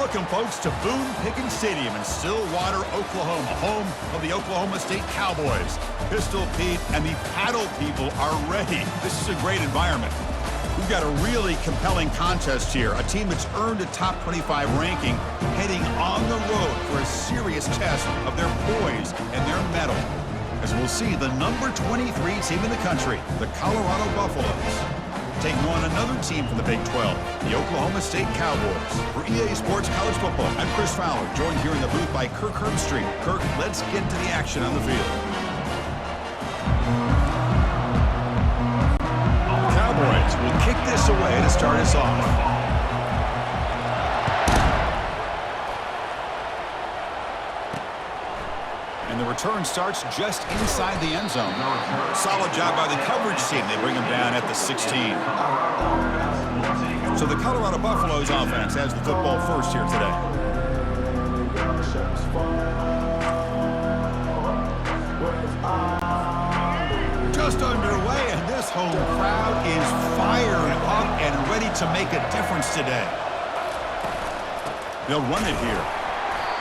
Welcome, folks, to Boone Pickens Stadium in Stillwater, Oklahoma, home of the Oklahoma State Cowboys. Pistol Pete and the Paddle people are ready. This is a great environment. We've got a really compelling contest here. A team that's earned a top 25 ranking heading on the road for a serious test of their poise and their mettle. As we'll see, the number 23 team in the country, the Colorado Buffaloes, taking on another team from the Big 12, the Oklahoma State Cowboys. For EA Sports College Football, I'm Chris Fowler, joined here in the booth by Kirk Herbstreit. Kirk, let's get to the action on the field. The Cowboys will kick this away to start us off. And the return starts just inside the end zone. Solid job by the coverage team. They bring him down at the 16. So the Colorado Buffaloes offense has the football first here today. Just underway, and this home crowd is fired up and ready to make a difference today. They'll run it here.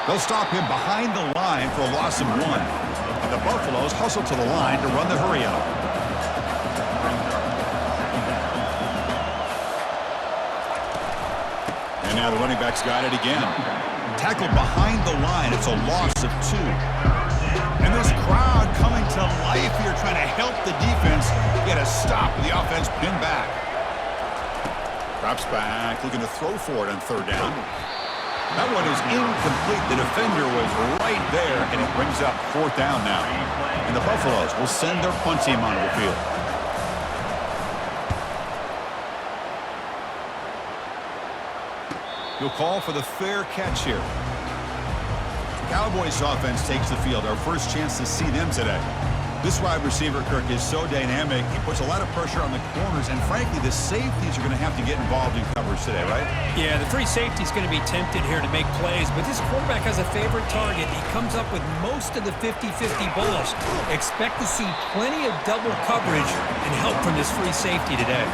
They'll stop him behind the line for a loss of 1. And the Buffaloes hustle to the line to run the hurry-up. And now the running back's got it again. Tackled behind the line. It's a loss of 2. And this crowd coming to life here trying to help the defense get a stop with the offense pinned back. Drops back, looking to throw for it on third down. That one is incomplete. The defender was right there, and it brings up fourth down now. And the Buffaloes will send their punt team onto the field. He'll call for the fair catch here. The Cowboys offense takes the field. Our first chance to see them today. This wide receiver, Kirk, is so dynamic. He puts a lot of pressure on the corners, and frankly, the safeties are going to have to get involved in coverage today, right? Yeah, the free safety is going to be tempted here to make plays, but this quarterback has a favorite target. He comes up with most of the 50-50 balls. Expect to see plenty of double coverage and help from this free safety today.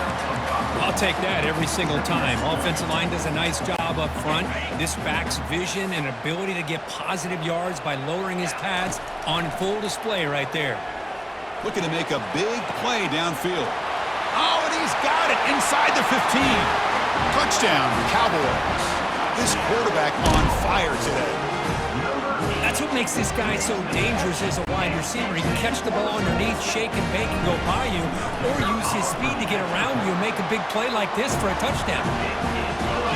I'll take that every single time. Offensive line does a nice job up front. This back's vision and ability to get positive yards by lowering his pads on full display right there. Looking to make a big play downfield. Oh, and he's got it inside the 15. Touchdown, Cowboys. This quarterback on fire today. That's what makes this guy so dangerous as a wide receiver. He can catch the ball underneath, shake and bake and go by you, or use his speed to get around you and make a big play like this for a touchdown.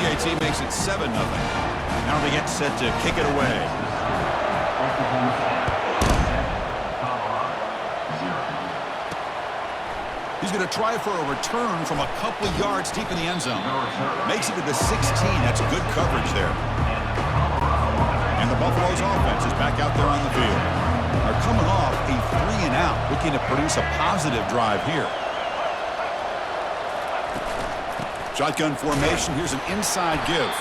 PAT makes it 7-0. Now they get set to kick it away. He's going to try for a return from a couple of yards deep in the end zone. Makes it to the 16. That's good coverage there. And the Buffaloes offense is back out there on the field. Are coming off a 3-and-out, looking to produce a positive drive here. Shotgun formation. Here's an inside give.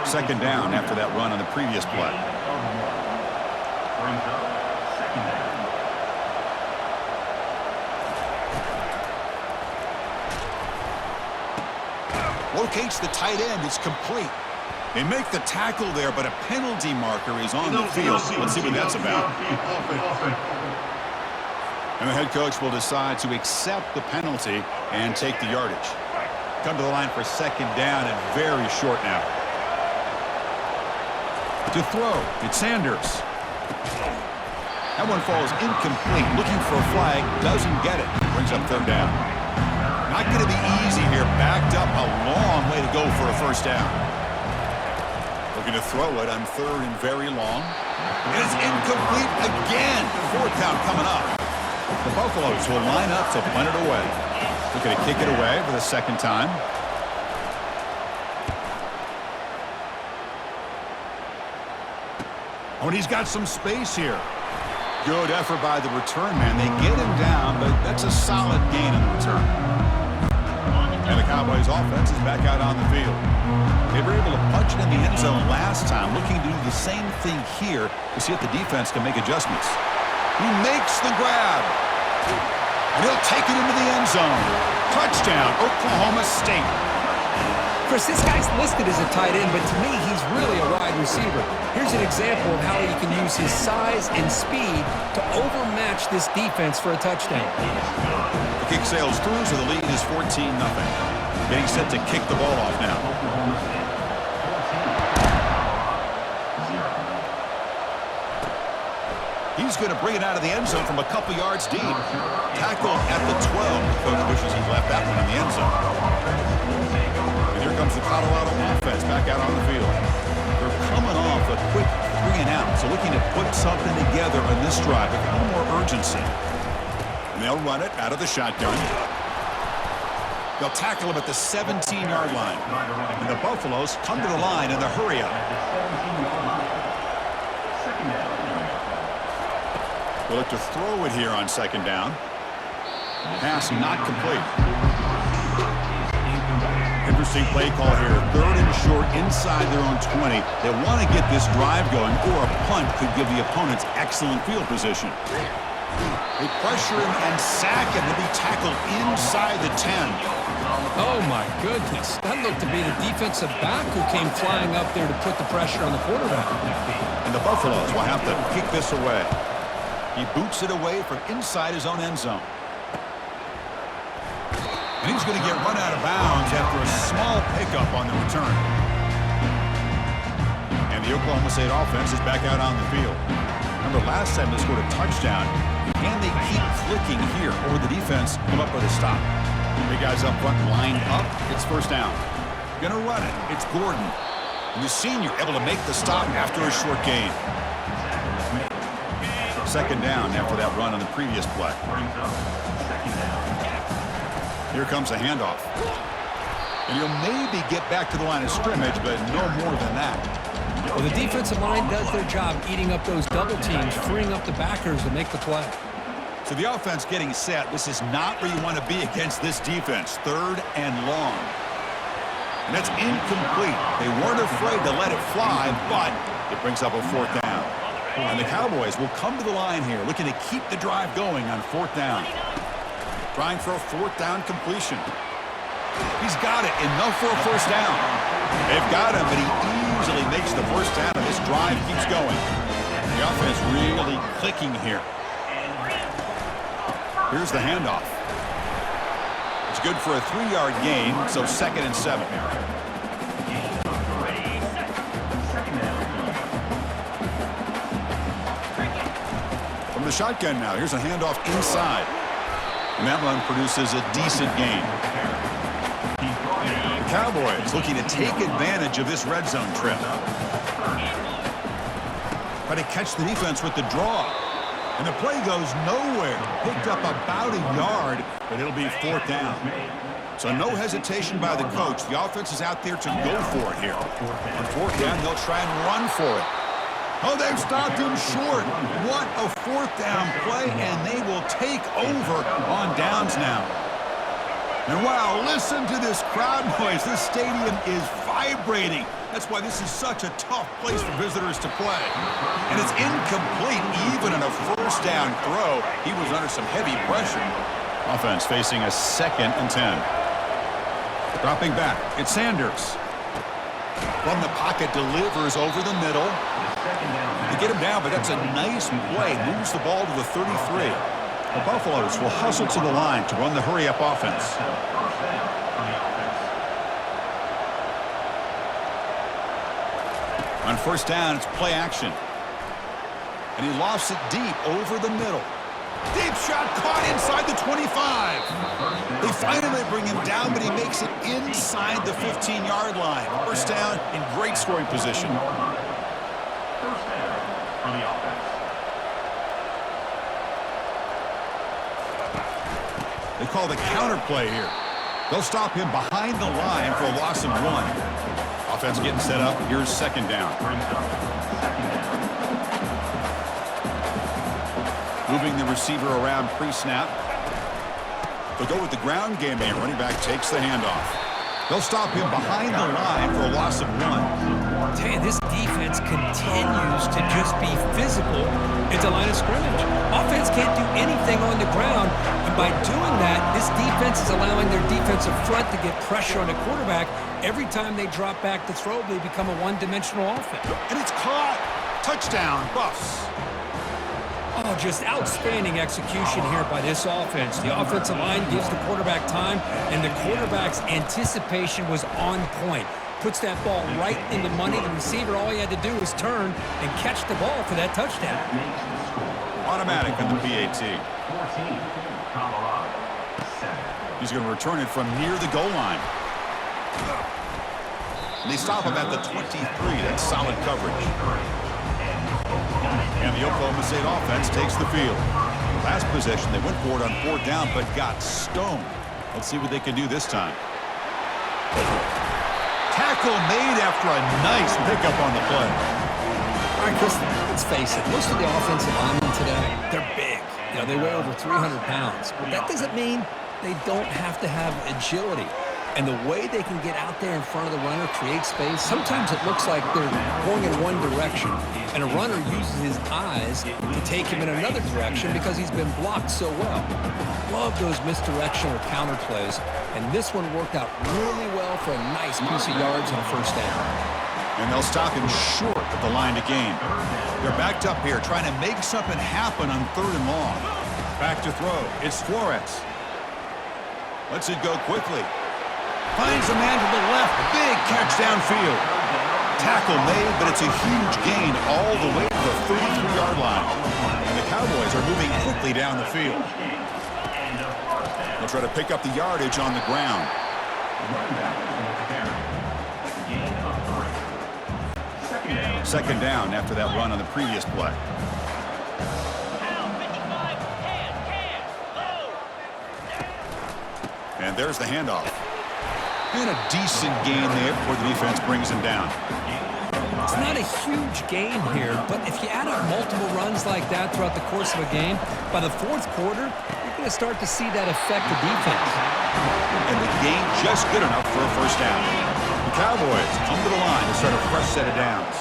Second down after that run on the previous play. Locates the tight end. It's complete. They make the tackle there, but a penalty marker is on the field. Let's see what that's about. And the head coach will decide to accept the penalty and take the yardage. Come to the line for second down and very short now. To throw, it's Sanders. That one falls incomplete. Looking for a flag, doesn't get it. Brings up third down. Not going to be easy here. Backed up a long way to go for a first down. Looking to throw it on third and very long. And it's incomplete again. Fourth down coming up. The Buffaloes will line up to punt it away. Looking to kick it away for the second time. Oh, and he's got some space here. Good effort by the return man. They get him down, but that's a solid gain on the return. And the Cowboys offense is back out on the field. They were able to punch it in the end zone last time, looking to do the same thing here to see if the defense can make adjustments. He makes the grab. And he'll take it into the end zone. Touchdown, Oklahoma State. Chris, this guy's listed as a tight end, but to me, he's really a wide receiver. Here's an example of how he can use his size and speed to overmatch this defense for a touchdown. The kick sails through, so the lead is 14-0. Getting set to kick the ball off now. He's going to bring it out of the end zone from a couple yards deep. Tackle at the 12. The coach wishes he left that one in the end zone. And here comes the Colorado offense back out on the field. They're coming off a quick 3-and-out, so looking to put something together on this drive with a little more urgency. And they'll run it out of the shotgun. They'll tackle him at the 17-yard line. And the Buffaloes come to the line in the hurry-up. We'll look to throw it here on second down. Pass not complete. Interesting play call here. 3rd and short inside their own 20. They want to get this drive going, or a punt could give the opponents excellent field position. They pressure him and sack him to be tackled inside the 10. Oh, my goodness. That looked to be the defensive back who came flying up there to put the pressure on the quarterback. And the Buffaloes will have to kick this away. He boots it away from inside his own end zone. And he's going to get run out of bounds after a small pickup on the return. And the Oklahoma State offense is back out on the field. Remember, last time they scored a touchdown. Can they keep clicking here, or the defense come up with a stop? Big guys up front lined up. It's first down. Gonna run it. It's Gordon. And the senior able to make the stop after a short gain. Second down after that run on the previous play. Here comes a handoff. And he'll maybe get back to the line of scrimmage, but no more than that. Well, the defensive line does their job eating up those double teams, freeing up the backers to make the play. So the offense getting set. This is not where you want to be against this defense. 3rd and long. And that's incomplete. They weren't afraid to let it fly, but it brings up a 4th down. And the Cowboys will come to the line here, looking to keep the drive going on 4th down. Trying for a 4th down completion. He's got it. Enough for a first down. They've got him, but he easily makes the first down, and this drive keeps going. The offense really clicking here. Here's the handoff. It's good for a 3-yard gain, so 2nd and 7. From the shotgun now, here's a handoff inside. And that one produces a decent gain. The Cowboys looking to take advantage of this red zone trip. Try to catch the defense with the draw. And the play goes nowhere. Picked up about a yard, but it'll be 4th down. So no hesitation by the coach. The offense is out there to go for it here. On 4th down, they'll try and run for it. Oh, they've stopped him short. What a 4th down play, and they will take over on downs now. And wow, listen to this crowd noise. This stadium is vibrating. That's why this is such a tough place for visitors to play. And it's incomplete even in a first down throw. He was under some heavy pressure. Offense facing a 2nd and 10. Dropping back, it's Sanders. From the pocket, delivers over the middle. They get him down, but that's a nice play. Moves the ball to the 33. The Buffaloes will hustle to the line to run the hurry-up offense. On first down, it's play action. And he lofts it deep over the middle. Deep shot caught inside the 25. They finally bring him down, but he makes it inside the 15-yard line. First down in great scoring position. First down for the offense. They call the counter play here. They'll stop him behind the line for a loss of 1. Offense getting set up. Here's second down. Moving the receiver around pre-snap. They'll go with the ground game here. Running back takes the handoff. They'll stop him behind the line for a loss of 1. Tell you, this defense continues to just be physical at the line of scrimmage. Offense can't do anything on the ground. by doing that, this defense is allowing their defensive front to get pressure on the quarterback. Every time they drop back to throw, they become a one-dimensional offense. And it's caught. Touchdown, Buffs. Oh, just outstanding execution here by this offense. The offensive line gives the quarterback time, and the quarterback's anticipation was on point. Puts that ball right in the money. The receiver, all he had to do was turn and catch the ball for that touchdown. Automatic on the PAT. 14, Colorado, 7. He's going to return it from near the goal line. And they stop him at the 23. That's solid coverage. And the Oklahoma State offense takes the field. Last possession, they went for it on 4th down, but got stoned. Let's see what they can do this time. Tackle made after a nice pickup on the play. All right, Chris, let's face it. Most of the offensive linemen today, they're big. You know, they weigh over 300 pounds. But that doesn't mean they don't have to have agility. And the way they can get out there in front of the runner, create space, sometimes it looks like they're going in one direction, and a runner uses his eyes to take him in another direction because he's been blocked so well. Love those misdirection or counter plays, and this one worked out really well for a nice piece of yards on a 1st down. And they'll stop him short at the line to gain. They're backed up here, trying to make something happen on 3rd and long. Back to throw. It's Flores. Lets it go quickly. Finds a man to the left. Big catch downfield. Tackle made, but it's a huge gain all the way to the 33-yard line. And the Cowboys are moving quickly down the field. They'll try to pick up the yardage on the ground. Second down after that run on the previous play. And there's the handoff. And a decent gain there before the defense brings him down. It's not a huge gain here, but if you add up multiple runs like that throughout the course of a game, by the 4th quarter, you're going to start to see that affect the defense. And the gain just good enough for a 1st down. The Cowboys come to the line to start a fresh set of downs.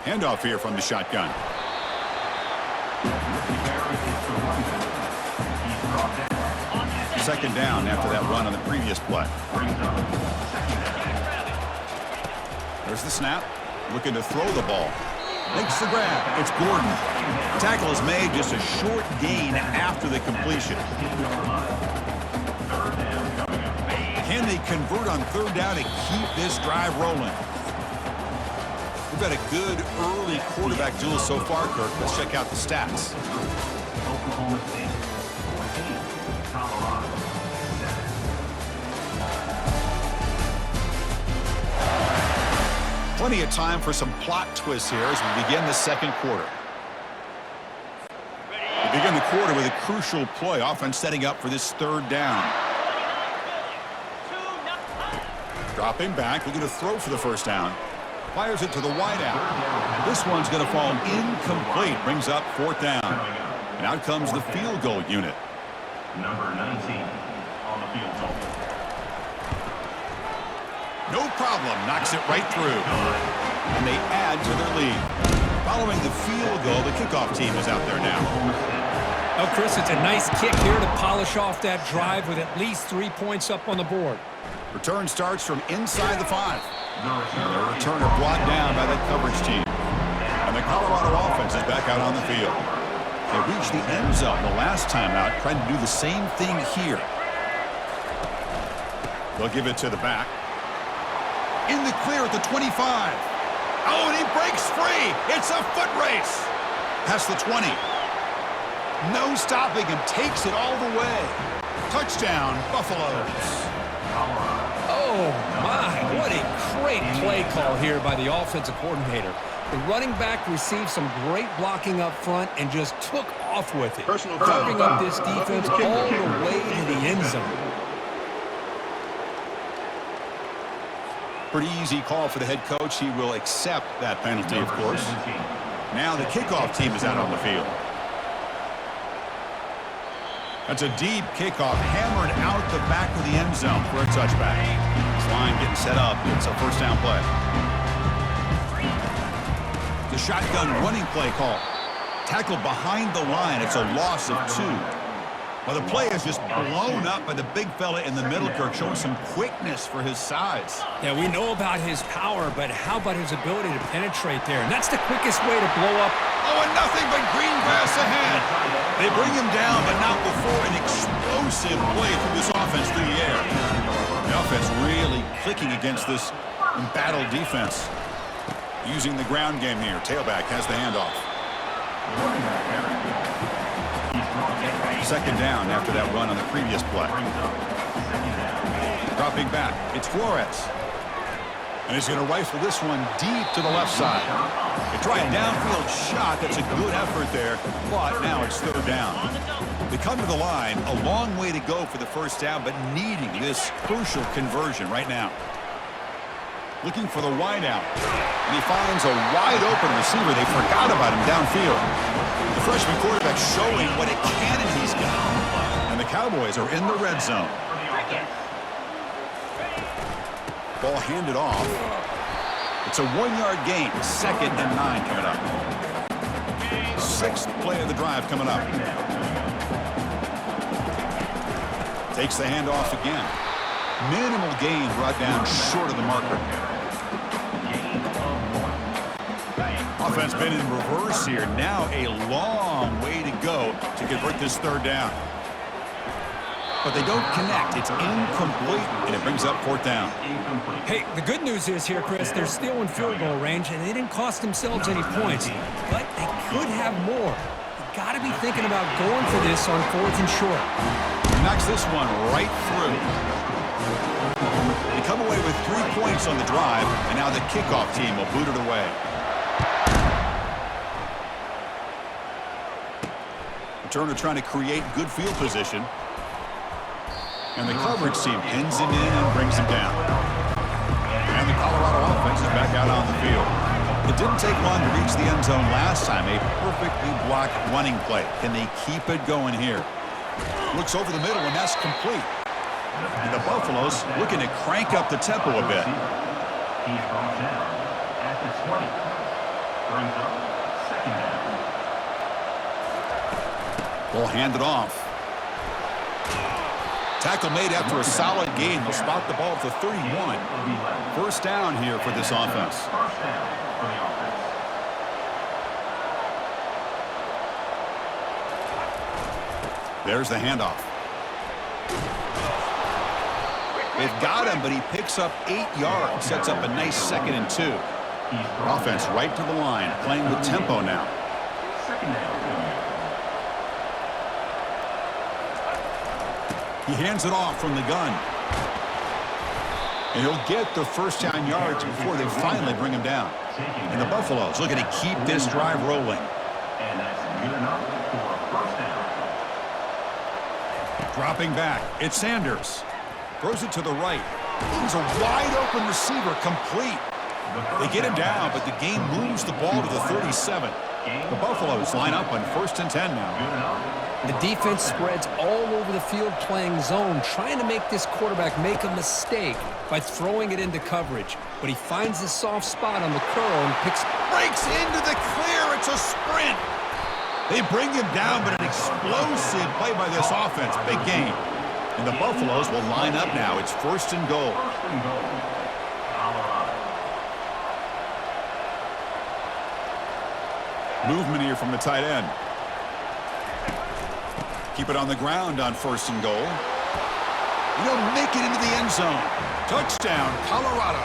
Handoff here from the shotgun. Second down after that run on the previous play. There's the snap. Looking to throw the ball. Makes the grab. It's Gordon. Tackle is made, just a short gain after the completion. Can they convert on 3rd down and keep this drive rolling? We've got a good early quarterback duel so far, Kirk. Let's check out the stats. Oklahoma State, 14, Colorado, 7. Plenty of time for some plot twists here as we begin the 2nd quarter. We begin the quarter with a crucial play. Offense setting up for this 3rd down. Dropping back, looking to throw for the 1st down. Fires it to the wideout. This one's going to fall incomplete. Brings up 4th down. And out comes the field goal unit. Number 19 on the field goal. No problem. Knocks it right through. And they add to their lead. Following the field goal, the kickoff team is out there now. Oh, Chris, it's a nice kick here to polish off that drive with at least 3 points up on the board. Return starts from inside the 5. And the returner brought down by that coverage team. And the Colorado offense is back out on the field. They reached the end zone the last time out, trying to do the same thing here. They'll give it to the back. In the clear at the 25. Oh, and he breaks free. It's a foot race. Past the 20. No stopping him. Takes it all the way. Touchdown, Buffaloes. Oh, my. What a great play call here by the offensive coordinator. The running back received some great blocking up front and just took off with it. Carving up this defense all the way to the end zone. Pretty easy call for the head coach. He will accept that penalty, of course. Now the kickoff team is out on the field. That's a deep kickoff, hammered out the back of the end zone for a touchback. This line getting set up. It's a 1st down play. The shotgun running play call. Tackled behind the line. It's a loss of 2. Well, the play is just blown up by the big fella in the middle, Kirk, showing some quickness for his size. Yeah, we know about his power, but how about his ability to penetrate there? And that's the quickest way to blow up. Oh, and nothing but green grass ahead. They bring him down, but not before an explosive play through this offense through the air. The offense really clicking against this embattled defense. Using the ground game here. Tailback has the handoff. Second down after that run on the previous play. Dropping back. It's Flores. And he's going to rifle this one deep to the left side. They try a downfield shot. That's a good effort there. But now it's third down. They come to the line. A long way to go for the first down, but needing this crucial conversion right now. Looking for the wideout. And he finds a wide-open receiver. They forgot about him downfield. The freshman quarterback showing what a cannon he's got. And the Cowboys are in the red zone. Ball handed off. It's a 1-yard gain. 2nd and 9 coming up. 6th play of the drive coming up. Takes the handoff again. Minimal gain brought down short of the marker. Offense been in reverse here. Now a long way to go to convert this third down. But they don't connect. It's incomplete, and it brings up 4th down. Hey, the good news is here, Chris, they're still in field goal range, and they didn't cost themselves any points. But they could have more. You got to be thinking about going for this on 4th and short. Knocks this one right through. They come away with 3 points on the drive, and now the kickoff team will boot it away. Turner trying to create good field position. And the coverage team pins him in and brings him down. And the Colorado offense is back out on the field. It didn't take long to reach the end zone last time. A perfectly blocked running play. Can they keep it going here? Looks over the middle, and that's complete. And the Buffaloes looking to crank up the tempo a bit. He's brought down at the 20. Brings up 2nd down. Ball handed off. Tackle made after a solid gain. They'll spot the ball at the 31. First down here for this offense. First down for the offense. There's the handoff. They've got him, but he picks up 8 yards. Sets up a nice 2nd and 2. Offense right to the line, playing with tempo now. 2nd down. He hands it off from the gun. And he'll get the first down yards before they finally bring him down. And the Buffaloes looking to keep this drive rolling. And that's good enough for a first down. Dropping back, it's Sanders. Throws it to the right. He's a wide-open receiver, complete. They get him down, but the game moves the ball to the 37. The Buffaloes line up on 1st and 10 now. The defense spreads all over the field playing zone, trying to make this quarterback make a mistake by throwing it into coverage. But he finds the soft spot on the curl and Breaks into the clear. It's a sprint. They bring him down, but an explosive play by this offense. Big game. And the Buffaloes will line up now. It's 1st and goal. 1st and goal. Colorado. Movement here from the tight end. Keep it on the ground on 1st and goal. He'll make it into the end zone. Touchdown, Colorado.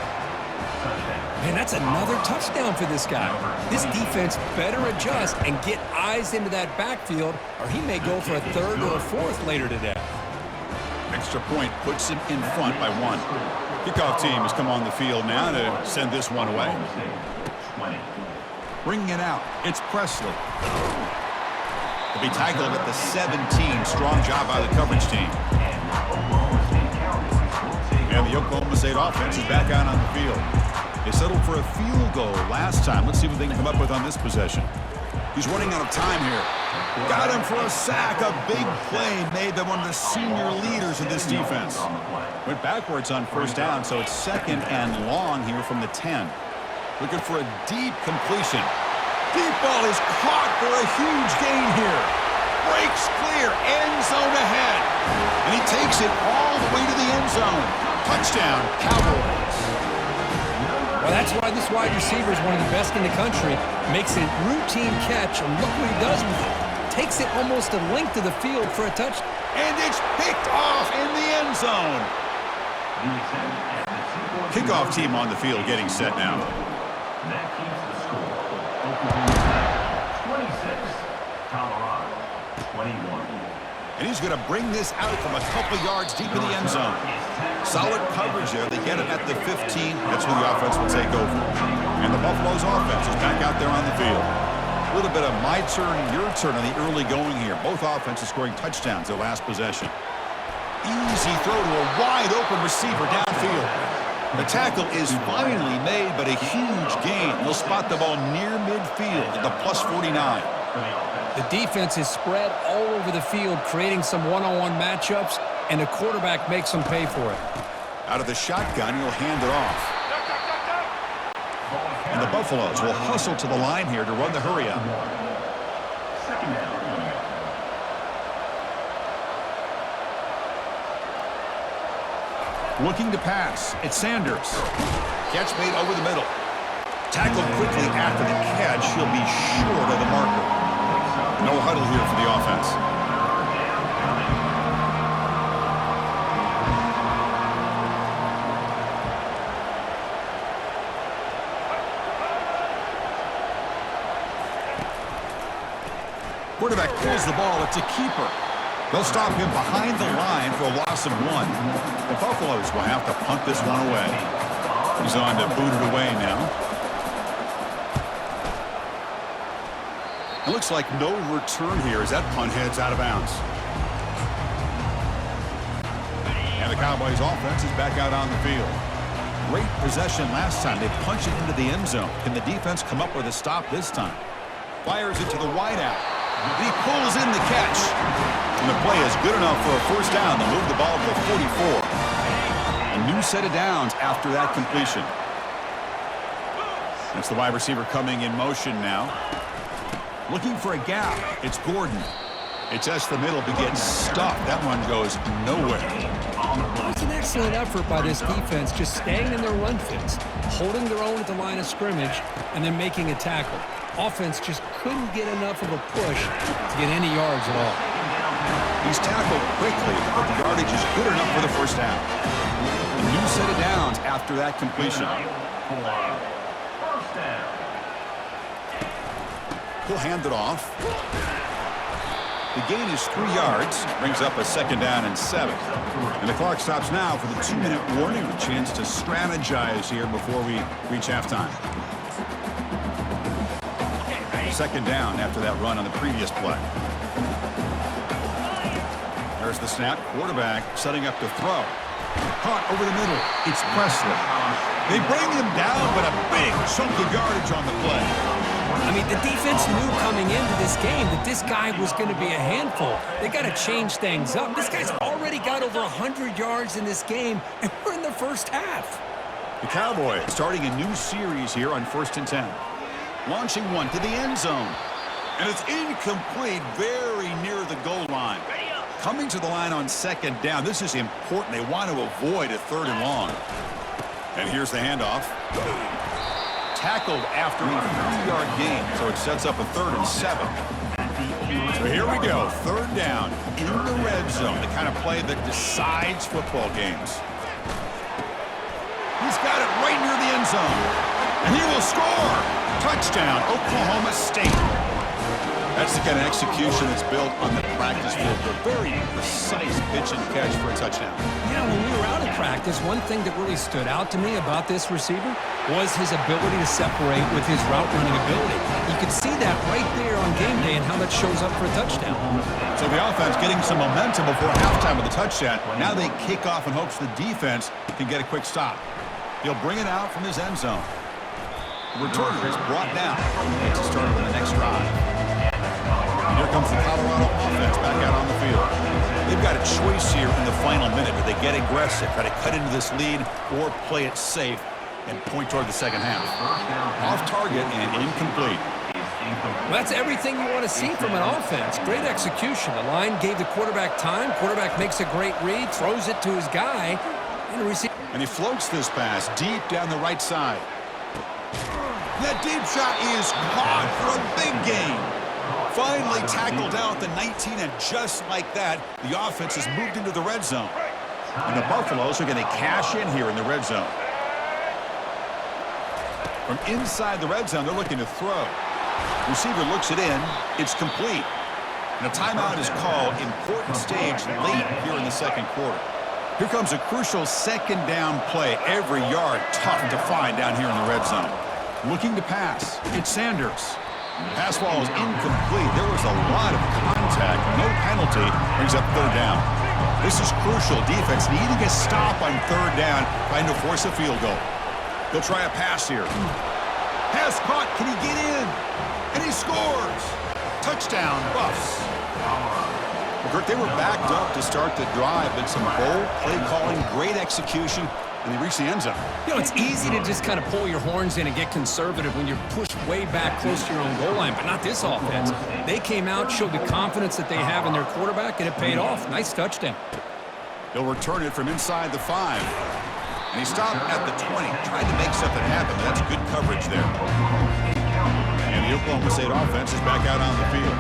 Man, that's another touchdown for this guy. This defense better adjust and get eyes into that backfield, or he may go for a 3rd or a 4th later today. Extra point puts him in front by 1. Kickoff team has come on the field now to send this one away. 20. Bringing it out, it's Presley. To be tackled at the 17. Strong job by the coverage team. And the Oklahoma State offense is back out on the field. They settled for a field goal last time. Let's see what they can come up with on this possession. He's running out of time here. Got him for a sack. A big play made by one of the senior leaders of this defense. Went backwards on 1st down, so it's 2nd and long here from the 10. Looking for a deep completion. Deep ball is caught for a huge gain here. Breaks clear, end zone ahead. And he takes it all the way to the end zone. Touchdown, Cowboys. Well, that's why this wide receiver is one of the best in the country. Makes a routine catch, and look what he does with it. Takes it almost a length of the field for a touchdown. And it's picked off in the end zone. Kickoff team on the field getting set now. That keeps the score. Oklahoma 26, Colorado 21. And he's going to bring this out from a couple yards deep in the end zone. Solid coverage there. They get him at the 15. That's where the offense will take over. And the Buffalo's offense is back out there on the field. A little bit of my turn, your turn on the early going here. Both offenses scoring touchdowns their last possession. Easy throw to a wide-open receiver downfield. The tackle is finally made, but a huge gain. They'll spot the ball near midfield at the +49. The defense is spread all over the field, creating some one-on-one matchups, and the quarterback makes them pay for it. Out of the shotgun, he'll hand it off. And the Buffaloes will hustle to the line here to run the hurry-up. Second down. Looking to pass. It's Sanders. Catch made over the middle. Tackled quickly after the catch. He'll be short of the marker. No huddle here for the offense. Quarterback pulls the ball. It's a keeper. They'll stop him behind the line for a loss of 1. The Buffaloes will have to punt this one away. He's on to boot it away now. It looks like no return here as that punt heads out of bounds. And the Cowboys offense is back out on the field. Great possession last time. They punch it into the end zone. Can the defense come up with a stop this time? Fires it to the wideout. He pulls in the catch. And the play is good enough for a first down. They'll move the ball to the 44. A new set of downs after that completion. That's the wide receiver coming in motion now. Looking for a gap. It's Gordon. It's just the middle to get stuffed. That one goes nowhere. It's an excellent effort by this defense, just staying in their run fits, holding their own at the line of scrimmage, and then making a tackle. Offense just couldn't get enough of a push to get any yards at all. He's tackled quickly, but the yardage is good enough for the first down. A new set of downs after that completion. First down. He'll hand it off. The gain is 3 yards, brings up a second down and 7. And the clock stops now for the 2-minute warning, a chance to strategize here before we reach halftime. Second down after that run on the previous play. There's the snap. Quarterback setting up to throw. Caught over the middle. It's Presley. They bring him down, but a big chunk of yardage on the play. I mean, the defense knew coming into this game that this guy was going to be a handful. They got to change things up. This guy's already got over 100 yards in this game, and we're in the first half. The Cowboys starting a new series here on 1st and 10. Launching one to the end zone. And it's incomplete, very near the goal line. Coming to the line on second down. This is important. They want to avoid a 3rd and long. And here's the handoff. Tackled after a 3-yard gain, so it sets up a 3rd and 7. So here we go, 3rd down in the red zone, the kind of play that decides football games. He's got it right near the end zone, and he will score. Touchdown, Oklahoma State. That's the kind of execution that's built on the practice field. A very precise pitch and catch for a touchdown. Yeah, when we were out of practice, one thing that really stood out to me about this receiver was his ability to separate with his route running ability. You could see that right there on game day and how that shows up for a touchdown. So the offense getting some momentum before halftime with the touchdown. Now they kick off in hopes the defense can get a quick stop. He'll bring it out from his end zone. The returner is brought down to start on the next drive. And here comes the Colorado offense back out on the field. They've got a choice here in the final minute. Do they get aggressive, try to cut into this lead, or play it safe and point toward the second half? Off target and incomplete. That's everything you want to see from an offense. Great execution. The line gave the quarterback time. Quarterback makes a great read, throws it to his guy, and the receiver. And he floats this pass deep down the right side. That deep shot is caught for a big gain. Finally tackled down at the 19, and just like that, the offense has moved into the red zone. And the Buffaloes are going to cash in here in the red zone. From inside the red zone, they're looking to throw. Receiver looks it in. It's complete. And a timeout is called. Important stage late here in the second quarter. Here comes a crucial second down play. Every yard tough to find down here in the red zone. Looking to pass. It's Sanders. Pass ball is incomplete. There was a lot of contact. No penalty. Brings up third down. This is crucial. Defense needing a stop on third down, trying to force a field goal. They'll try a pass here. Pass caught. Can he get in? And he scores. Touchdown, Buffs. Kirk, they were backed up to start the drive, but some bold play calling, great execution, and they reached the end zone. You know, it's easy to just kind of pull your horns in and get conservative when you're pushed way back close to your own goal line, but not this offense. They came out, showed the confidence that they have in their quarterback, and it paid off. Nice touchdown. They'll return it from inside the 5. And he stopped at the 20, tried to make something happen. That's good coverage there. And the Oklahoma State offense is back out on the field.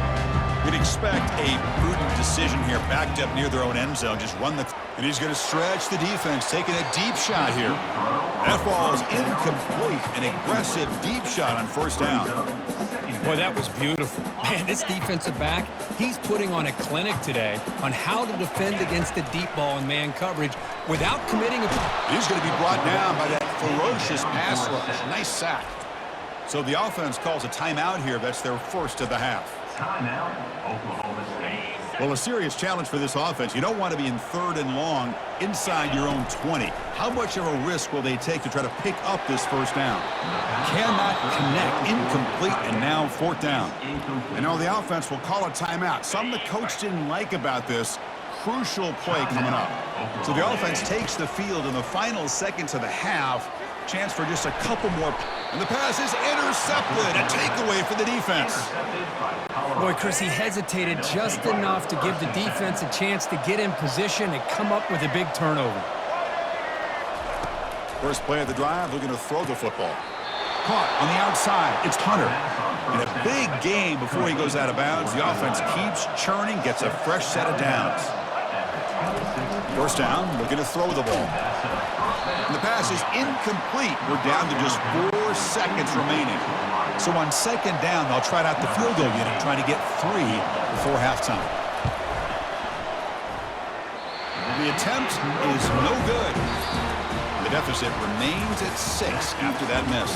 We'd expect a prudent decision here, backed up near their own end zone. Just run the... And he's going to stretch the defense, taking a deep shot here. That ball is incomplete. An aggressive deep shot on first down. Boy, that was beautiful. Man, this defensive back, he's putting on a clinic today on how to defend against the deep ball and man coverage without committing a... He's going to be brought down by that ferocious pass rush. Nice sack. So the offense calls a timeout here. That's their first of the half. Timeout, Oklahoma State. Well, a serious challenge for this offense. You don't want to be in third and long inside your own 20. How much of a risk will they take to try to pick up this first down? Cannot connect. Incomplete, and now fourth down. And now the offense will call a timeout. Something the coach didn't like about this. Crucial play coming up. So the offense takes the field in the final seconds of the half. Chance for just a couple more. And the pass is intercepted. A takeaway for the defense. Boy, Chris, he hesitated just enough to give the defense a chance to get in position and come up with a big turnover. First play of the drive, looking to throw the football. Caught on the outside. It's Hunter. In a big game before he goes out of bounds. The offense keeps churning, gets a fresh set of downs. First down, looking to throw the ball. And the pass is incomplete. We're down to just 4 seconds remaining. So on second down, they'll try out the field goal unit, trying to get 3 before halftime. The attempt is no good. The deficit remains at 6 after that miss.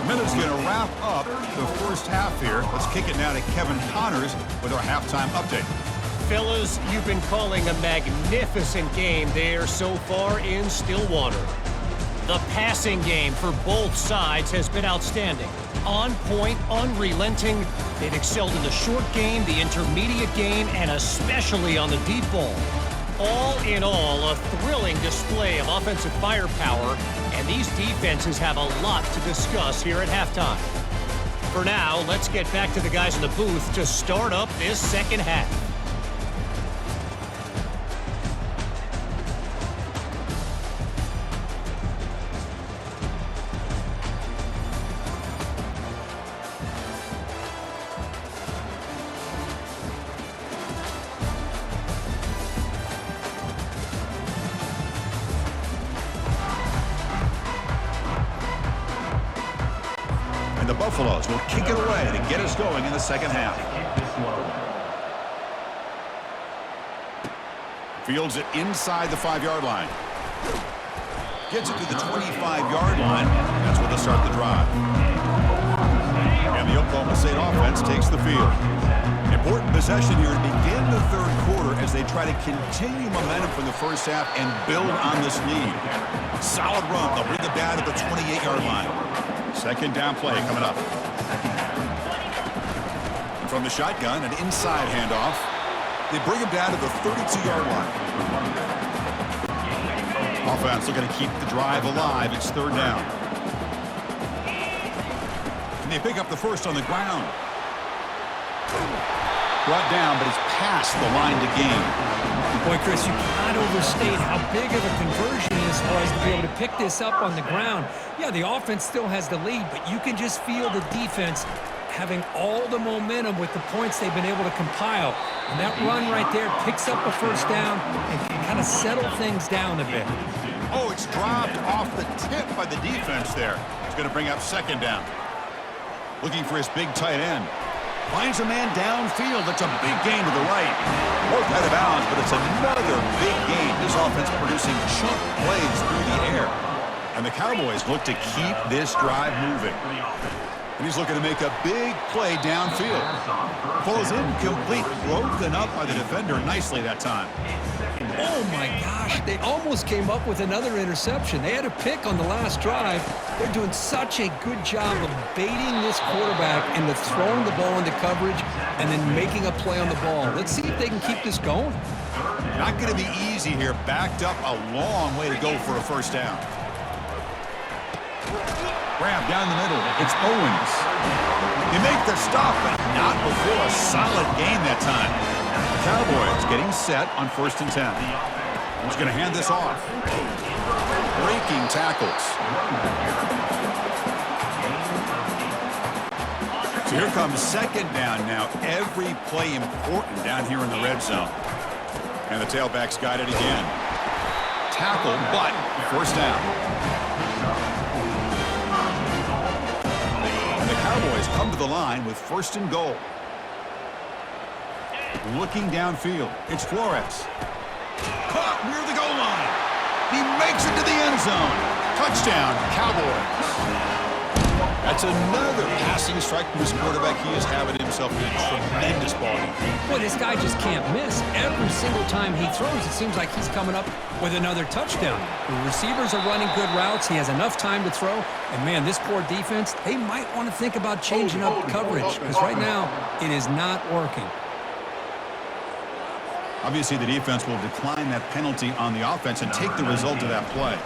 The minute's going to wrap up the first half here. Let's kick it now to Kevin Connors with our halftime update. Fellas, you've been calling a magnificent game there so far in Stillwater. The passing game for both sides has been outstanding. On point, unrelenting. They've excelled in the short game, the intermediate game, and especially on the deep ball. All in all, a thrilling display of offensive firepower, and these defenses have a lot to discuss here at halftime. For now, let's get back to the guys in the booth to start up this second half. The Buffaloes will kick it away to get us going in the second half. Fields it inside the 5-yard line. Gets it to the 25-yard line. That's where they'll start the drive. And the Oklahoma State offense takes the field. Important possession here to begin the third quarter as they try to continue momentum from the first half and build on this lead. Solid run. They'll bring it down to the 28-yard line. Second down play coming up. From the shotgun, an inside handoff. They bring him down to the 32-yard line. Offense looking to keep the drive alive. It's third down. And they pick up the first on the ground. brought down, but he's past the line to gain. Boy, Chris, you cannot overstate how big of a conversion it is for us to be able to pick this up on the ground. Yeah, the offense still has the lead, but you can just feel the defense having all the momentum with the points they've been able to compile. And that run right there picks up a first down and can kind of settle things down a bit. Oh, it's dropped off the tip by the defense there. It's going to bring up second down. Looking for his big tight end. Finds a man downfield. That's a big gain to the right. Both out of bounds, but it's another big gain. This offense producing chunk plays through the air. And the Cowboys look to keep this drive moving. And he's looking to make a big play downfield. Falls incomplete, broken up by the defender nicely that time. Oh, my gosh. They almost came up with another interception. They had a pick on the last drive. They're doing such a good job of baiting this quarterback into throwing the ball into coverage and then making a play on the ball. Let's see if they can keep this going. Not going to be easy here. Backed up a long way to go for a first down. Grab down the middle. It's Owens. You make the stop, but not before a solid gain that time. The Cowboys getting set on 1st and 10. He's going to hand this off. Breaking tackles. So here comes second down now. Every play important down here in the red zone. And the tailback's got it again. Tackle, but first down. The Cowboys come to the line with 1st and goal. Looking downfield, it's Flores. Caught near the goal line. He makes it to the end zone. Touchdown, Cowboys. That's another passing strike from this quarterback. He is having himself a tremendous ball game. Boy, this guy just can't miss. Every single time he throws, it seems like he's coming up with another touchdown. The receivers are running good routes. He has enough time to throw. And, man, this poor defense, they might want to think about changing up coverage because right now it is not working. Obviously, the defense will decline that penalty on the offense and take the result of that play.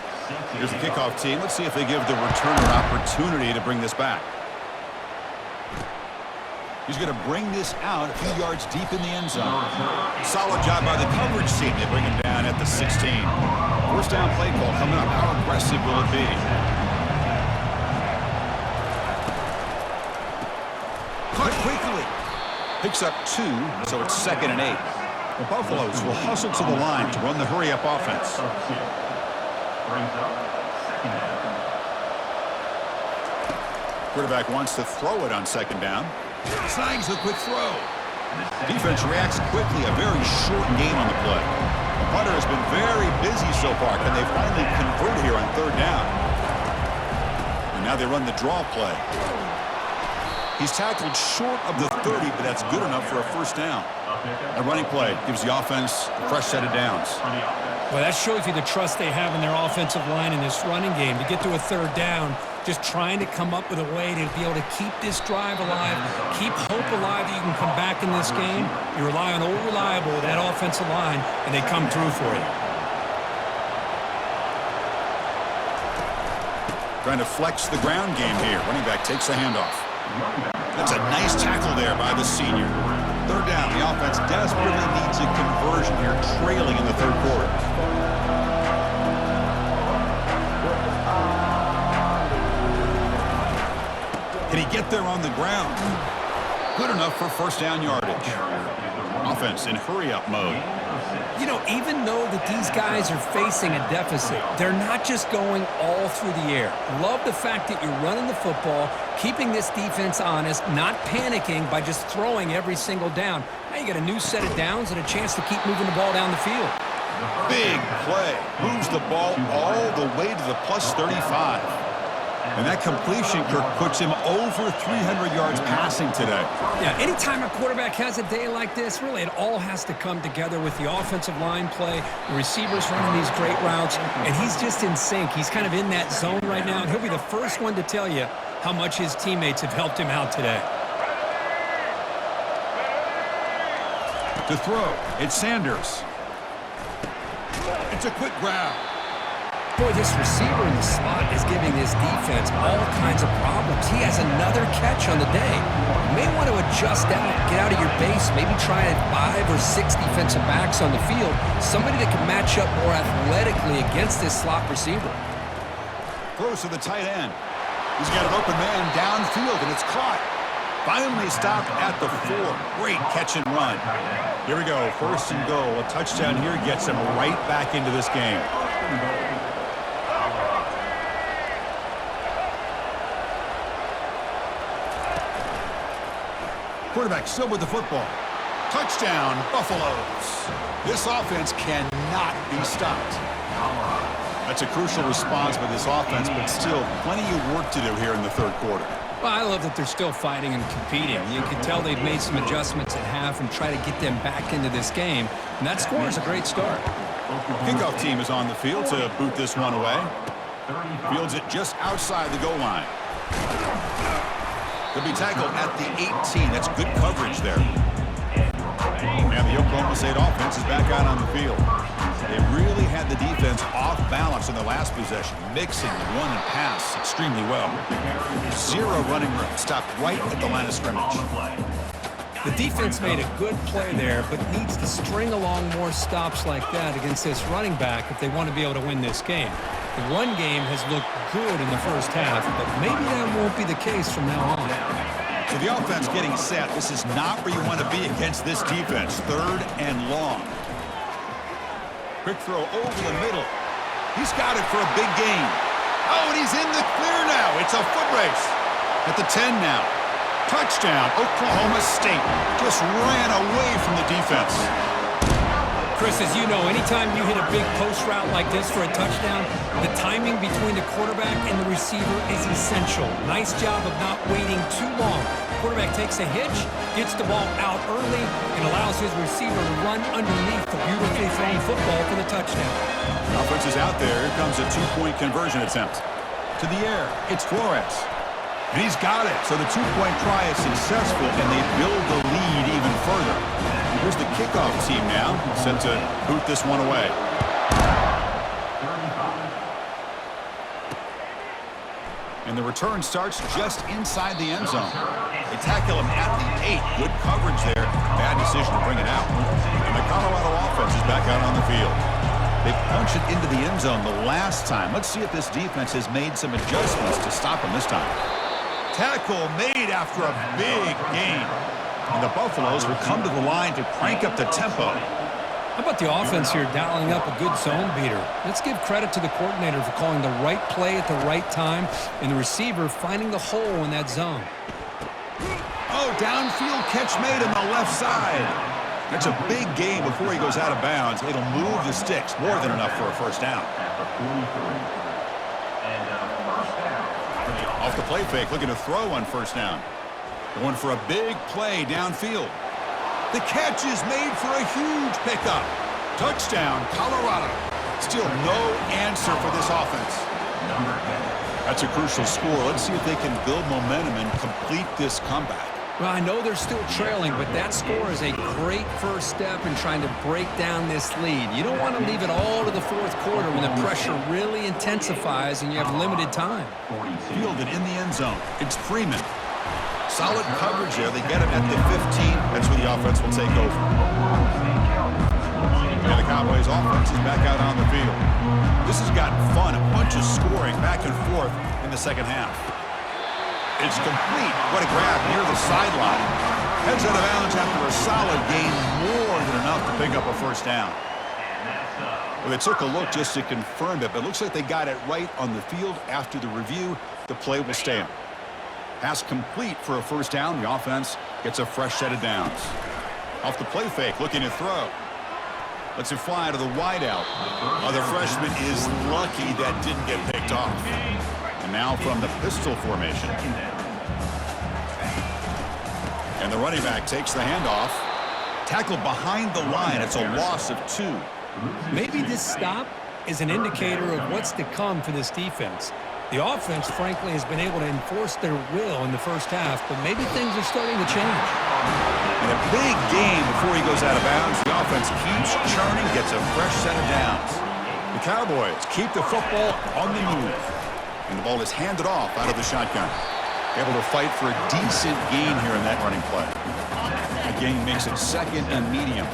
Here's the kickoff team. Let's see if they give the returner an opportunity to bring this back. He's going to bring this out a few yards deep in the end zone. Solid job by the coverage team. They bring him down at the 16. First down play call coming up. How aggressive will it be? Cut quickly. Picks up 2, so it's 2nd and 8. The Buffaloes will hustle to the line to run the hurry-up offense. Quarterback wants to throw it on 2nd down. Snags the quick throw. Defense reacts quickly. A very short game on the play. The punter has been very busy so far. Can they finally convert here on 3rd down? And now they run the draw play. He's tackled short of the 30, but that's good enough for a first down. A running play gives the offense a fresh set of downs. Well, that shows you the trust they have in their offensive line in this running game. To get to a 3rd down, just trying to come up with a way to be able to keep this drive alive, keep hope alive that you can come back in this game. You rely on old reliable, that offensive line, and they come through for you. Trying to flex the ground game here. Running back takes the handoff. That's a nice tackle there by the senior. 3rd down. The offense desperately needs a conversion here, trailing in the 3rd quarter. Can he get there on the ground? Good enough for first down yardage. Offense in hurry-up mode. You know, even though that these guys are facing a deficit, they're not just going all through the air. Love the fact that you're running the football, keeping this defense honest, not panicking by just throwing every single down. Now you got a new set of downs and a chance to keep moving the ball down the field. Big play. Moves the ball all the way to the plus 35. And that completion, Kirk, puts him over 300 yards passing today. Yeah, anytime a quarterback has a day like this, really it all has to come together with the offensive line play, the receivers running these great routes, and he's just in sync. He's kind of in that zone right now, and he'll be the first one to tell you how much his teammates have helped him out today. To throw, it's Sanders. It's a quick grab. Boy, this receiver in the slot is giving this defense all kinds of problems. He has another catch on the day. may want to adjust out, get out of your base, maybe try 5 or 6 defensive backs on the field, somebody that can match up more athletically against this slot receiver. Throws to the tight end. He's got an open man downfield, and it's caught. Finally stopped at the 4. Great catch and run. Here we go, 1st and goal. A touchdown here gets him right back into this game. Quarterback still with the football. Touchdown, Buffaloes. This offense cannot be stopped. That's a crucial response by this offense, but still plenty of work to do here in the 3rd quarter. Well, I love that they're still fighting and competing. You can tell they've made some adjustments at half and try to get them back into this game. And that score is a great start. Kickoff team is on the field to boot this one away. Fields it just outside the goal line. They'll be tackled at the 18. That's good coverage there. And the Oklahoma State offense is back out on the field. They really had the defense off balance in the last possession, mixing the run and pass extremely well. 0 running room, stopped right at the line of scrimmage. The defense made a good play there, but needs to string along more stops like that against this running back if they want to be able to win this game. The run game has looked good in the first half, but maybe that won't be the case from now on. So the offense getting set. This is not where you want to be against this defense. 3rd and long. Quick throw over the middle. He's got it for a big gain. Oh, and he's in the clear now. It's a foot race. At the 10 now. Touchdown, Oklahoma State. Just ran away from the defense. Chris, as you know, anytime you hit a big post route like this for a touchdown, the timing between the quarterback and the receiver is essential. Nice job of not waiting too long. Quarterback takes a hitch, gets the ball out early, and allows his receiver to run underneath the beautifully thrown football for the touchdown. Offense is out there. Here comes a 2-point conversion attempt. To the air, it's Flores. And he's got it. So the 2-point try is successful, and they build the lead even further. Here's the kickoff team now, set to boot this one away. And the return starts just inside the end zone. They tackle him at the 8. Good coverage there. Bad decision to bring it out. And the Colorado offense is back out on the field. They punch it into the end zone the last time. Let's see if this defense has made some adjustments to stop him this time. Tackle made after a big gain. And the Buffaloes will come to the line to crank up the tempo. How about the offense here dialing up a good zone beater? Let's give credit to the coordinator for calling the right play at the right time and the receiver finding the hole in that zone. Oh, downfield catch made on the left side. That's a big gain before he goes out of bounds. It'll move the sticks, more than enough for a first down. Off the play fake, looking to throw on first down. Going for a big play downfield. The catch is made for a huge pickup. Touchdown, Colorado. Still no answer for this offense. That's a crucial score. Let's see if they can build momentum and complete this comeback. Well, I know they're still trailing, but that score is a great first step in trying to break down this lead. You don't want to leave it all to the 4th quarter when the pressure really intensifies and you have limited time. Fielded in the end zone. It's Freeman. Solid coverage there. They get him at the 15. That's where the offense will take over. And the Cowboys offense is back out on the field. This has gotten fun. A bunch of scoring back and forth in the second half. It's complete. What a grab near the sideline. Heads out of bounds after a solid gain, more than enough to pick up a first down. Well, they took a look just to confirm it, but it looks like they got it right on the field. After the review, the play will stand. Pass complete for a first down. The offense gets a fresh set of downs. Off the play fake, looking to throw. Lets it fly to the wideout. Oh, the freshman is lucky that didn't get picked off. And now from the pistol formation. And the running back takes the handoff. Tackled behind the line. It's a loss of 2. Maybe this stop is an indicator of what's to come for this defense. The offense, frankly, has been able to enforce their will in the first half, but maybe things are starting to change. And a big gain before he goes out of bounds. The offense keeps churning, gets a fresh set of downs. The Cowboys keep the football on the move. And the ball is handed off out of the shotgun. Able to fight for a decent gain here in that running play. The gain makes it second and medium.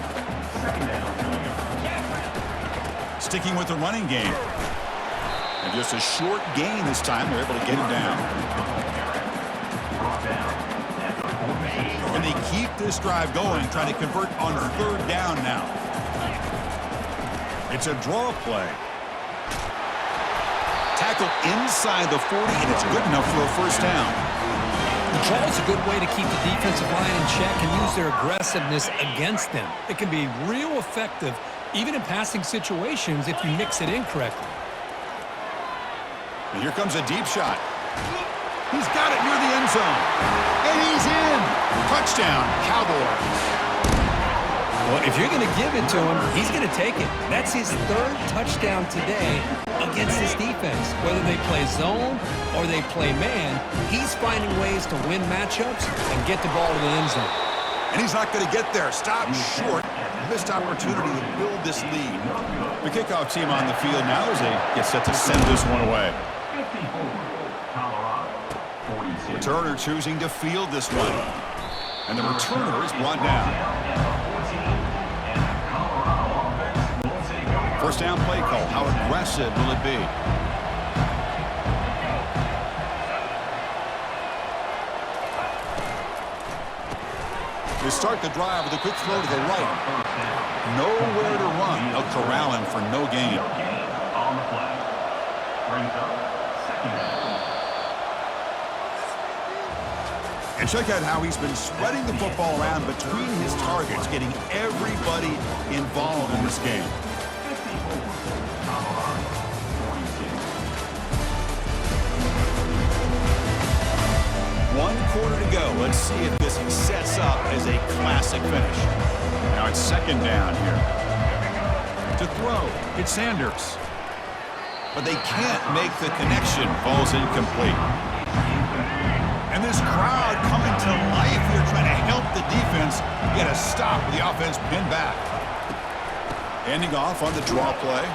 Sticking with the running game. And just a short gain this time. They're able to get him down. And they keep this drive going, trying to convert on third down now. It's a draw play. Tackle inside the 40, and it's good enough for a first down. The draw is a good way to keep the defensive line in check and use their aggressiveness against them. It can be real effective, even in passing situations, if you mix it in correctly. And here comes a deep shot. He's got it near the end zone. And he's in. Touchdown, Cowboys. Well, if you're going to give it to him, he's going to take it. That's his third touchdown today against this defense. Whether they play zone or they play man, he's finding ways to win matchups and get the ball to the end zone. And he's not going to get there. Stop short. Missed opportunity to build this lead. The kickoff team on the field now as they get set to send this one away. Returner choosing to field this one. And the returner is brought down. First down play call. How aggressive will it be? They start the drive with a quick throw to the right. Nowhere to run. They'll corral him for no gain. On the play. Brings up second down. And check out how he's been spreading the football around between his targets, getting everybody involved in this game. 54, Colorado, 42. 1 quarter to go. Let's see if this sets up as a classic finish. Now it's second down here. To throw, it's Sanders. But they can't make the connection. Falls incomplete. And this crowd coming to life here, trying to help the defense get a stop with the offense pinned back. Handing off on the draw play.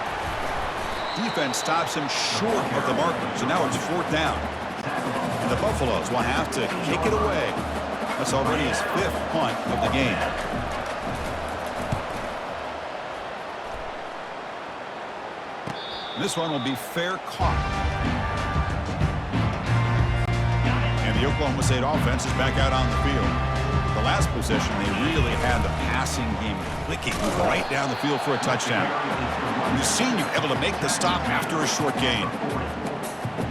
Defense stops him short of the marker, so now it's fourth down. And the Buffaloes will have to kick it away. That's already his 5th punt of the game. This one will be fair caught. And the Oklahoma State offense is back out on the field. The last possession, they really had the passing game clicking right down the field for a touchdown. And the senior able to make the stop after a short gain.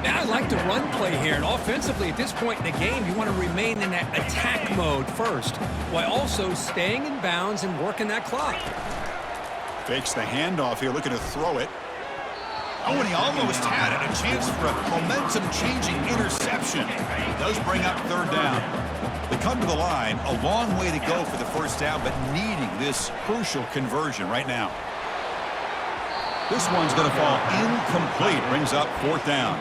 Now I like the run play here, and offensively at this point in the game, you want to remain in that attack mode first, while also staying in bounds and working that clock. Fakes the handoff here, looking to throw it. Oh, and he almost had it. A chance for a momentum-changing interception. Does bring up third down. They come to the line, a long way to go for the first down, but needing this crucial conversion right now. This one's going to fall incomplete. Brings up fourth down.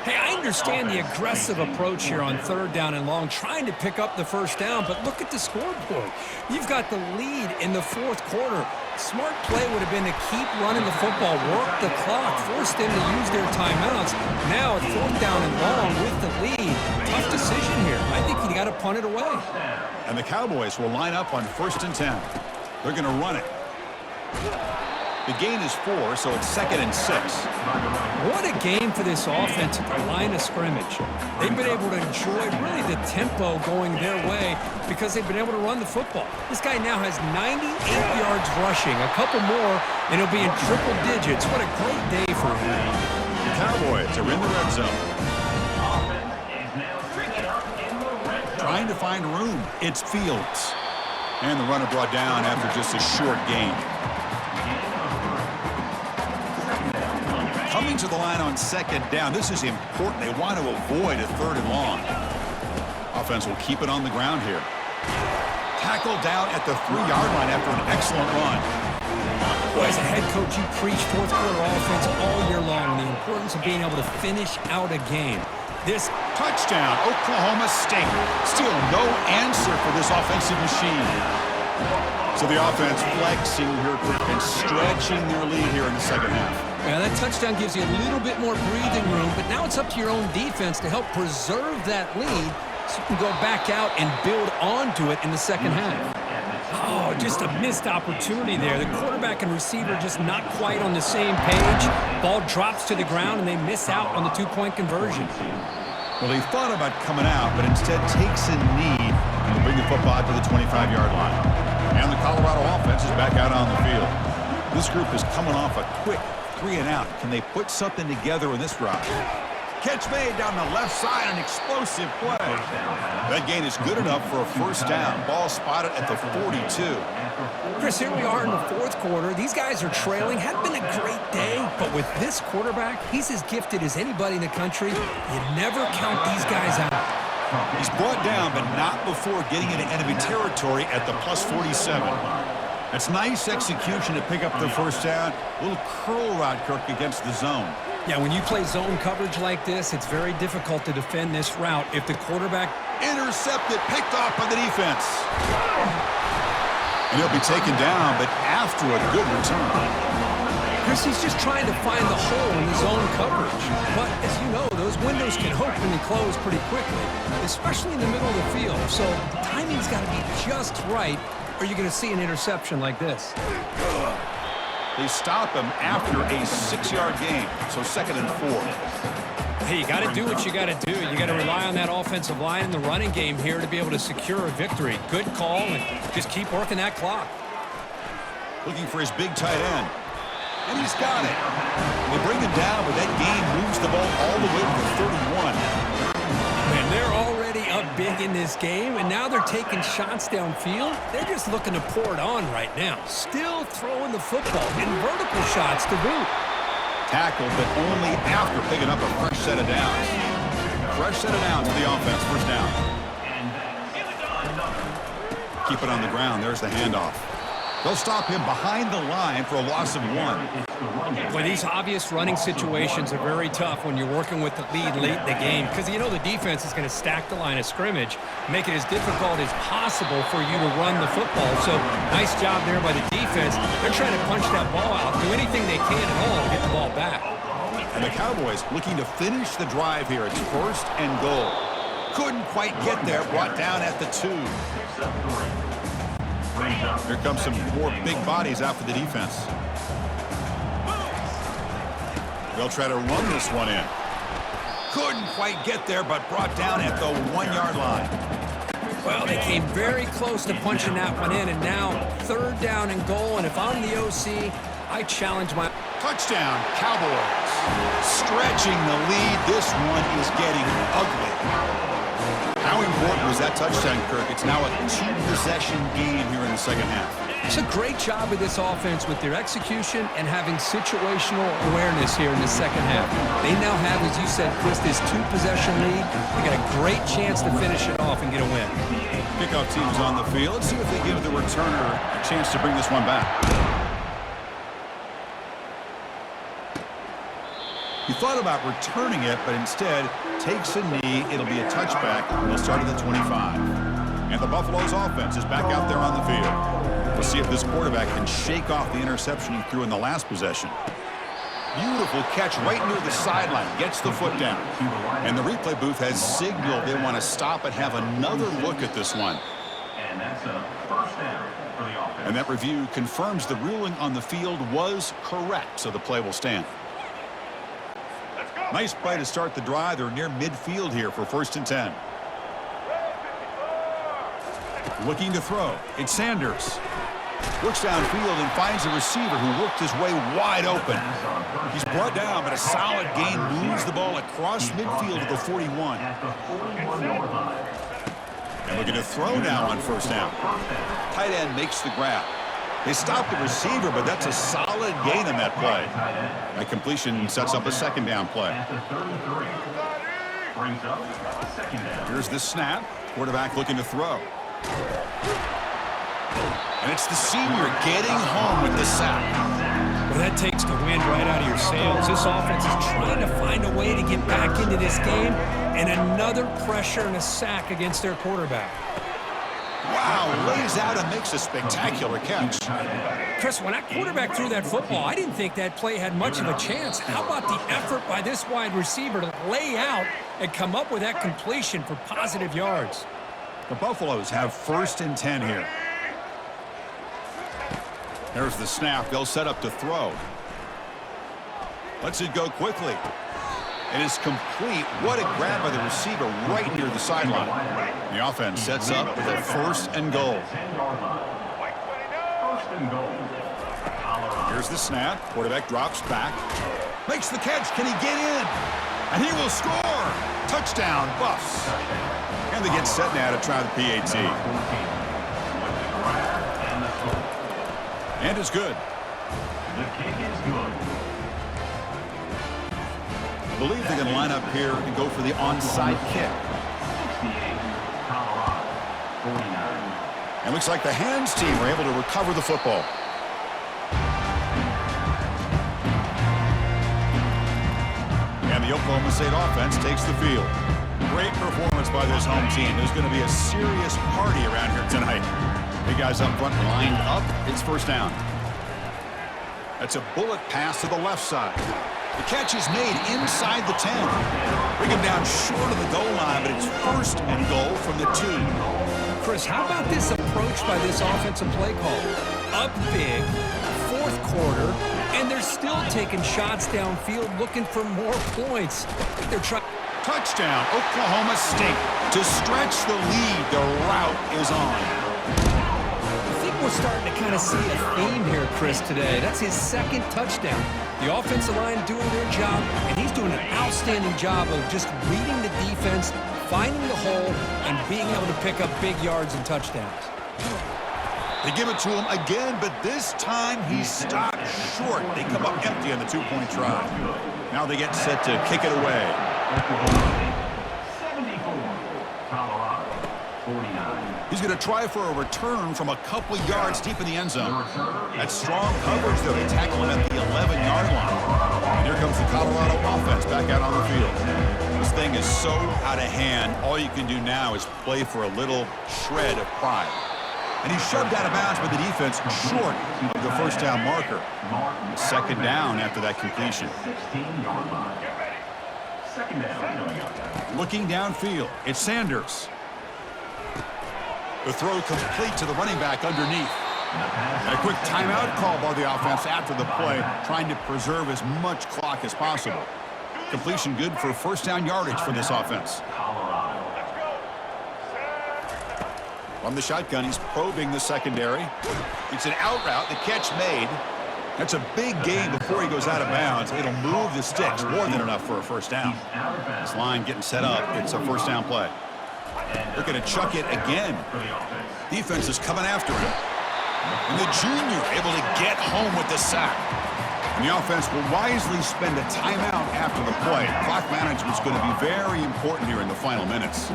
Hey, I understand the aggressive approach here on third down and long, trying to pick up the first down, but look at the scoreboard. You've got the lead in the fourth quarter. Smart play would have been to keep running the football, work the clock, force them to use their timeouts. Now at fourth down and long with the lead. Tough decision here. I think you got to punt it away. And the Cowboys will line up on 1st and 10. They're going to run it. The gain is 4, so it's 2nd and 6. What a game for this offense at the line of scrimmage. They've been able to enjoy really the tempo going their way because they've been able to run the football. This guy now has 98 yards rushing, a couple more, and he'll be in triple digits. What a great day for him. The Cowboys are in the red zone. Trying to find room. It's Fields. And the runner brought down after just a short gain. Coming to the line on 2nd down. This is important. They want to avoid a 3rd and long. Offense will keep it on the ground here. Tackle down at the 3-yard line after an excellent run. Well, as a head coach, you preach fourth quarter offense all year long, the importance of being able to finish out a game. This touchdown, Oklahoma State. Still no answer for this offensive machine. So the offense flexing here and stretching their lead here in the second half. Yeah, that touchdown gives you a little bit more breathing room, but now it's up to your own defense to help preserve that lead so you can go back out and build onto it in the second half. Oh, just a missed opportunity there. The quarterback and receiver just not quite on the same page. Ball drops to the ground, and they miss out on the two-point conversion. Well, he thought about coming out, but instead takes a knee and will bring the football to the 25-yard line. And the Colorado offense is back out on the field. This group is coming off a quick 3-and-out. Can they put something together in this drive? Catch made down the left side, an explosive play. That gain is good enough for a first down. Ball spotted at the 42. Chris, here we are in the fourth quarter. These guys are trailing. Hadn't been a great day, but with this quarterback, he's as gifted as anybody in the country. You never count these guys out. He's brought down, but not before getting into enemy territory at the plus 47. That's nice execution to pick up the first down. A little curl route, Kirk, against the zone. Yeah, when you play zone coverage like this, it's very difficult to defend this route if the quarterback... Intercepted, picked off by the defense. And he'll be taken down, but after a good return. Chris, he's just trying to find the hole in the zone coverage. But as you know, those windows can open and close pretty quickly, especially in the middle of the field. So the timing's got to be just right, or you're going to see an interception like this. They stop him after a 6-yard gain, so 2nd and 4. Hey, you got to do what you got to do. You got to rely on that offensive line in the running game here to be able to secure a victory. Good call, and just keep working that clock. Looking for his big tight end. And he's got it. They bring him down, but that gain moves the ball all the way to the 31. And they're already up big in this game, and now they're taking shots downfield. They're just looking to pour it on right now. Still throwing the football in vertical shots to boot. Tackled, but only after picking up a fresh set of downs. Fresh set of downs for the offense, first down. Keep it on the ground. There's the handoff. They'll stop him behind the line for a loss of 1. Well, these obvious running situations are very tough when you're working with the lead late in the game because you know the defense is going to stack the line of scrimmage, make it as difficult as possible for you to run the football. So nice job there by the defense. They're trying to punch that ball out, do anything they can at all to get the ball back. And the Cowboys looking to finish the drive here. It's 1st and goal. Couldn't quite get there, brought down at the 2. Here comes some more big bodies out for the defense. They'll try to run this one in. Couldn't quite get there, but brought down at the 1-yard line. Well, they came very close to punching that one in, and now 3rd down and goal. And if I'm the OC, I challenge my... Touchdown, Cowboys. Stretching the lead. This one is getting ugly. How important was that touchdown, Kirk? It's now a 2-possession game here in the second half. It's a great job of this offense with their execution and having situational awareness here in the second half. They now have, as you said, Chris, this 2-possession lead. They got a great chance to finish it off and get a win. Kickoff team's on the field. Let's see if they give the returner a chance to bring this one back. He thought about returning it, but instead takes a knee. It'll be a touchback. They'll start at the 25. And the Buffalo's offense is back out there on the field. We'll see if this quarterback can shake off the interception he threw in the last possession. Beautiful catch right near the sideline. Gets the foot down. And the replay booth has signaled they want to stop and have another look at this one. And that's a first down for the offense. And that review confirms the ruling on the field was correct, so the play will stand. Nice play to start the drive. They're near midfield here for 1st and 10. Looking to throw. It's Sanders. Looks downfield and finds a receiver who worked his way wide open. He's brought down, but a solid gain moves the ball across midfield to the 41. And looking to throw now on 1st down. Tight end makes the grab. They stop the receiver, but that's a solid gain on that play. That completion sets up a 2nd down play. Here's the snap. Quarterback looking to throw. And it's the senior getting home with the sack. Well, that takes the wind right out of your sails. This offense is trying to find a way to get back into this game, and another pressure and a sack against their quarterback. Wow, lays out and makes a spectacular catch. Chris, when that quarterback threw that football, I didn't think that play had much of a chance. How about the effort by this wide receiver to lay out and come up with that completion for positive yards? The Buffaloes have 1st and 10 here. There's the snap. They'll set up to throw. Lets it go quickly. It is complete. What a grab by the receiver right near the sideline. The offense sets up with a 1st and goal. Here's the snap. Quarterback drops back. Makes the catch. Can he get in? And he will score. Touchdown, Buffs. And they get set now to try the PAT. And it's good. The kick is good. I believe they can line up here and go for the onside kick. 68, Colorado, 49. And looks like the hands team were able to recover the football. And the Oklahoma State offense takes the field. Great performance by this home team. There's going to be a serious party around here tonight. Big guys up front lined up. It's 1st down. That's a bullet pass to the left side. The catch is made inside the 10. Bring him down short of the goal line, but it's 1st and goal from the 2. Chris, how about this approach by this offensive play call? Up big, 4th quarter, and they're still taking shots downfield looking for more points. They're trying. Touchdown, Oklahoma State. To stretch the lead, the route is on. I think we're starting to kind of see a theme here, Chris, today. That's his 2nd touchdown. The offensive line doing their job, and he's doing an outstanding job of just reading the defense, finding the hole, and being able to pick up big yards and touchdowns. They give it to him again, but this time he stopped short. They come up empty on the 2-point try. Now they get set to kick it away. Oklahoma State, 74, Colorado, 49. He's going to try for a return from a couple yards deep in the end zone. That's strong coverage, though. They tackle him at the 11-yard line. And here comes the Colorado offense back out on the field. This thing is so out of hand, all you can do now is play for a little shred of pride. And he's shoved out of bounds by the defense short of the 1st down marker. 2nd down after that completion. 16-yard line. 2nd down. Looking downfield, it's Sanders. The throw complete to the running back underneath. And a quick timeout call by the offense after the play, trying to preserve as much clock as possible. Completion good for 1st down yardage for this offense. From the shotgun, he's probing the secondary. It's an out route, the catch made. That's a big gain before he goes out of bounds. It'll move the sticks, more than enough for a 1st down. This line getting set up. It's a 1st down play. Looking to chuck it again. Defense is coming after him. And the junior able to get home with the sack. And the offense will wisely spend a timeout after the play. Clock management is going to be very important here in the final minutes.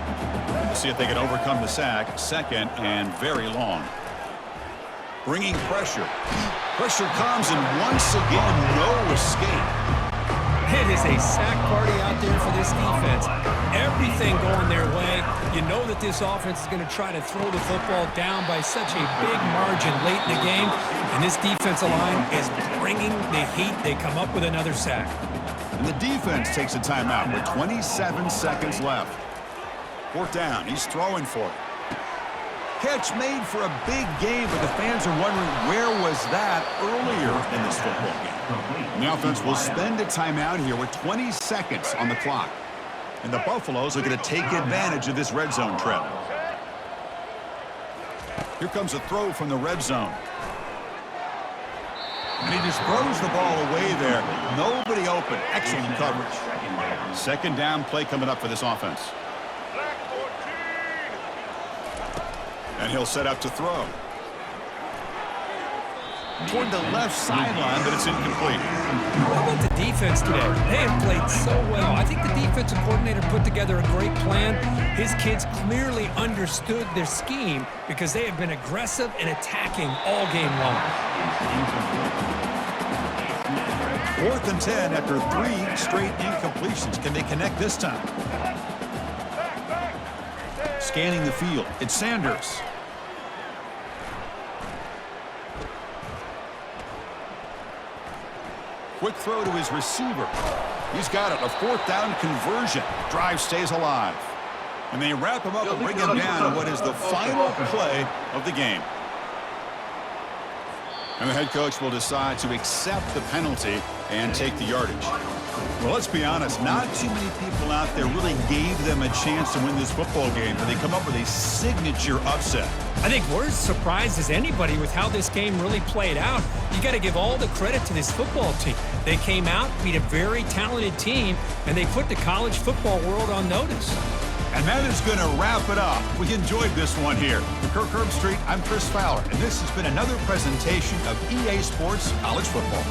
We'll see if they can overcome the sack. 2nd and very long. Bringing pressure. Pressure comes, and once again, no escape. It is a sack party out there for this defense. Everything going their way. You know that this offense is going to try to throw the football down by such a big margin late in the game. And this defensive line is bringing the heat. They come up with another sack. And the defense takes a timeout with 27 seconds left. 4th down. He's throwing for it. Catch made for a big game, but the fans are wondering where was that earlier in this football game. And the offense will spend a timeout here with 20 seconds on the clock. And the Buffaloes are going to take advantage of this red zone trip. Here comes a throw from the red zone. And he just throws the ball away there. Nobody open. Excellent coverage. 2nd down play coming up for this offense. And he'll set up to throw. Toward the left sideline, but it's incomplete. How about the defense today? They have played so well. I think the defensive coordinator put together a great plan. His kids clearly understood their scheme because they have been aggressive and attacking all game long. 4th and 10 after 3 straight incompletions. Can they connect this time? Scanning the field. It's Sanders. Quick throw to his receiver. He's got it, a 4th down conversion. Drive stays alive. And they wrap him up and bring him down to what is the final play of the game. And the head coach will decide to accept the penalty and take the yardage. Well, let's be honest, not too many people out there really gave them a chance to win this football game, but they come up with a signature upset. I think we're as surprised as anybody with how this game really played out. You got to give all the credit to this football team. They came out, beat a very talented team, and they put the college football world on notice. And that is going to wrap it up. We enjoyed this one here. For Kirk Herbstreit, I'm Chris Fowler, and this has been another presentation of EA Sports College Football.